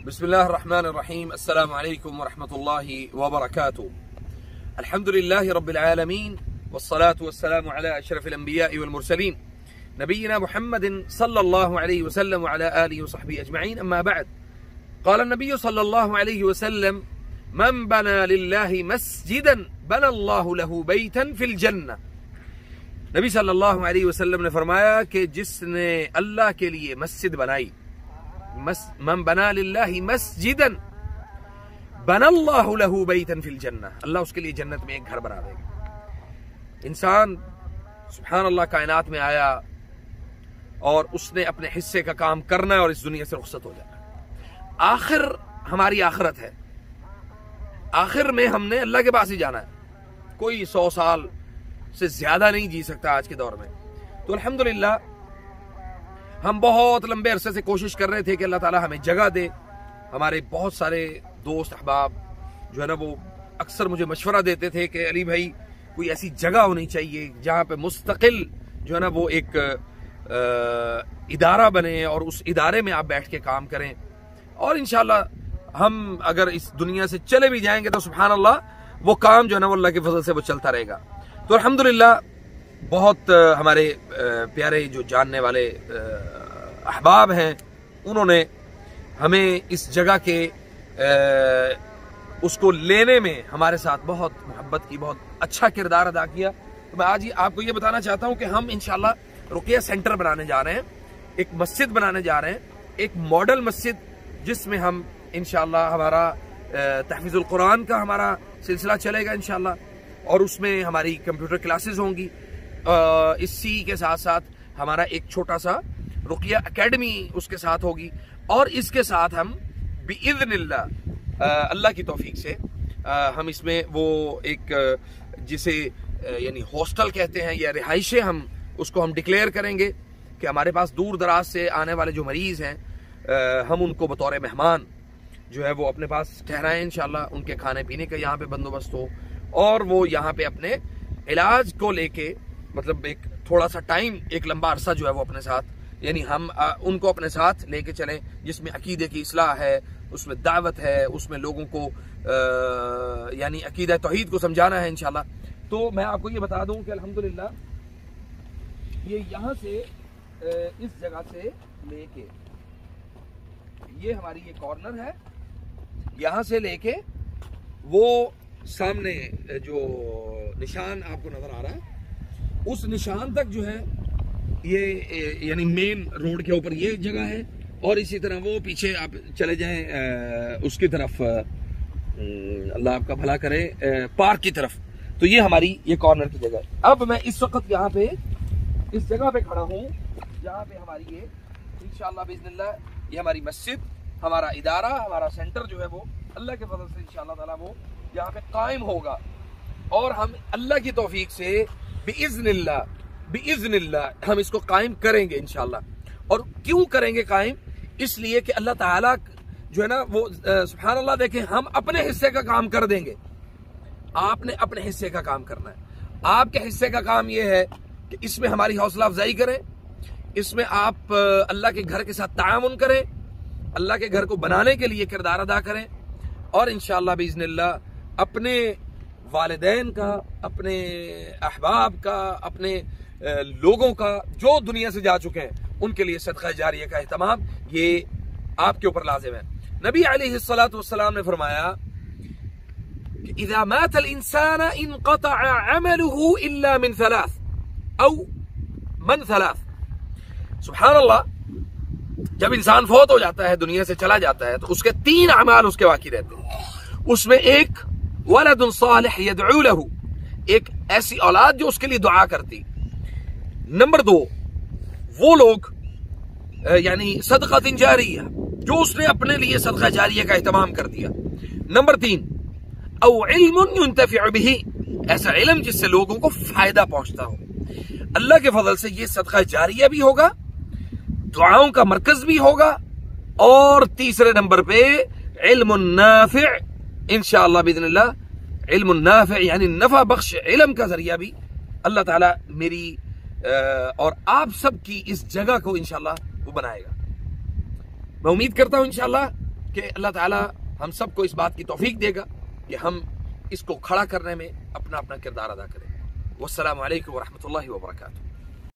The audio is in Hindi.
बिस्मिल्लाहिर्रहमानिर्रहीम। अस्सलामु अलैकुम वरहमतुल्लाहि वबरकातुहू। अल्हम्दुलिल्लाहि रब्बिल आलमीन वस्सलातु वस्सलामु अला अशरफिल अंबिया'i वल मुरसलीन नबीना मुहम्मदिन सल्लल्लाहु अलैहि वसल्लम व अला आलिहि व सहबिहि अजमईन। अम्मा बअद। क़ाल नबी सल्लल्लाहु अलैहि वसल्लम मन बना लिल्लाहि मस्जिदन बनल्लाहु लहु बैतन फिल जन्नह। नबी सल्लल्लाहु अलैहि वसल्लम ने फरमाया कि जिसने अल्लाह के लिए मस्जिद बनाई, मन बना लिल्लाहि मस्जिदन बनल्लाहु लहु बैतन फिल जन्नह, अल्लाह उसके लिए जन्नत में एक घर बना देगा। इंसान सुभान अल्लाह कायनात में आया और उसने अपने हिस्से का काम करना है और इस दुनिया से रुखसत हो जाना। आखिर हमारी आखिरत है, आखिर में हमने अल्लाह के पास ही जाना है। कोई 100 साल से ज्यादा नहीं जी सकता आज के दौर में। तो अल्हम्दुलिल्लाह हम बहुत लंबे अरसे से कोशिश कर रहे थे कि अल्लाह ताला हमें जगह दे। हमारे बहुत सारे दोस्त अहबाब जो है ना, वो अक्सर मुझे मशवरा देते थे कि अली भाई कोई ऐसी जगह होनी चाहिए जहाँ पे मुस्तकिल जो है ना वो एक इदारा बने और उस इदारे में आप बैठ के काम करें। और इंशाल्लाह हम अगर इस दुनिया से चले भी जाएंगे तो सुभान अल्लाह वो काम जो है ना वो अल्लाह के फजल से वो चलता रहेगा। तो अल्हम्दुलिल्लाह बहुत हमारे प्यारे जो जानने वाले अहबाब हैं, उन्होंने हमें इस जगह के उसको लेने में हमारे साथ बहुत मोहब्बत की, बहुत अच्छा किरदार अदा किया। तो मैं आज ही आपको ये बताना चाहता हूँ कि हम इंशाल्लाह रुकिया सेंटर बनाने जा रहे हैं, एक मस्जिद बनाने जा रहे हैं, एक मॉडल मस्जिद जिसमें हम इंशाल्लाह हमारा तहफीजुल कुरान का हमारा सिलसिला चलेगा इंशाल्लाह, और उसमें हमारी कंप्यूटर क्लासेस होंगी। इसी के साथ साथ हमारा एक छोटा सा रुकिया एकेडमी उसके साथ होगी, और इसके साथ हम बिइज़्निल्लाह अल्लाह की तौफीक से हम इसमें वो एक जिसे यानी हॉस्टल कहते हैं या रिहाइशें, हम उसको हम डिक्लेयर करेंगे कि हमारे पास दूर दराज से आने वाले जो मरीज हैं हम उनको बतौर मेहमान जो है वो अपने पास ठहराएं इंशाल्लाह। उनके खाने पीने का यहाँ पे बंदोबस्त हो और वो यहाँ पे अपने इलाज को लेके, मतलब एक थोड़ा सा टाइम, एक लंबा अरसा जो है वो अपने साथ, यानी हम उनको अपने साथ लेके चलें, जिसमें अकीदे की इस्लाह है, उसमें दावत है, उसमें लोगों को यानी अकीदा तौहीद को समझाना है इंशाल्लाह। तो मैं आपको ये बता दूं कि अल्हम्दुलिल्लाह ये यहाँ से इस जगह से लेके ये हमारी ये कॉर्नर है, यहाँ से लेके वो सामने जो निशान आपको नजर आ रहा है उस निशान तक जो है ये यानी मेन रोड के ऊपर ये जगह है, और इसी तरह वो पीछे आप चले जाएं उसकी तरफ, अल्लाह आपका भला करे, पार्क की तरफ। तो ये हमारी ये कॉर्नर की जगह है। अब मैं इस वक्त यहाँ पे इस जगह पे खड़ा हूँ जहाँ पे हमारी ये इंशाअल्लाह बिइज़्निल्लाह ये हमारी मस्जिद, हमारा इदारा, हमारा सेंटर जो है वो अल्लाह के फजल से इंशाअल्लाह ताला वो यहाँ पे कायम होगा। और हम अल्लाह की तौफीक से बिइज़्निल्लाह हम इसको कायम करेंगे इंशाअल्लाह। और क्यों करेंगे कायम? इसलिए कि अल्लाह ताला जो है ना वो सुभान अल्लाह, देखें हम अपने हिस्से का काम कर देंगे, आपने अपने हिस्से का काम करना है। आपके हिस्से का काम ये है कि इसमें हमारी हौसला अफजाई करें, इसमें आप अल्लाह के घर के साथ ताअमुन करें, अल्लाह के घर को बनाने के लिए किरदार अदा करें, और इंशाअल्लाह बिइज़्निल्लाह अपने वालिदैन का, अपने अहबाब का, अपने लोगों का जो दुनिया से जा चुके हैं उनके लिए सदका जारिया का एहतमाम ये आपके ऊपर लाजिम है। नबी अलैहिस्सलातु वस्सलाम ने फरमाया कि इज़ा मातल इंसान इनक़तअ अमलुहु इल्ला मिन थलाथ औ मन थलाथ। सुभान अल्लाह, जब इंसान फौत हो जाता है, दुनिया से चला जाता है, तो उसके 3 अमाल उसके बाकी रहते हैं। उसमें एक वलदुन सालिह यदउ लहु, एक ऐसी औलाद जो उसके लिए दुआ करती। नंबर 2 वो लोग यानी सदक़ातिन जारिया, जो उसने अपने लिए सदका जारिया का एहतमाम कर दिया। नंबर 3 औ इल्मुन युंतफ़िउ बिही, ऐसा इल्म जिससे लोगों को फायदा पहुंचता हो। अल्लाह के फजल से ये सदका जारिया भी होगा, दुआओं का मरकज भी होगा, और तीसरे नंबर पे इल्मुन नाफ़िअ इंशाअल्लाह बिइज़्निल्लाह। इल्मुन नाफ़िअ यानी नफा बख्श इल्म का जरिया भी अल्लाह ताला मेरी और आप सब की इस जगह को इंशाअल्लाह वो बनाएगा। मैं उम्मीद करता हूं इंशाअल्लाह कि अल्लाह ताला हम सबको इस बात की तौफीक देगा कि हम इसको खड़ा करने में अपना अपना किरदार अदा करें। वस्सलामु अलैकुम वरहमतुल्लाहि वबरकातुहू।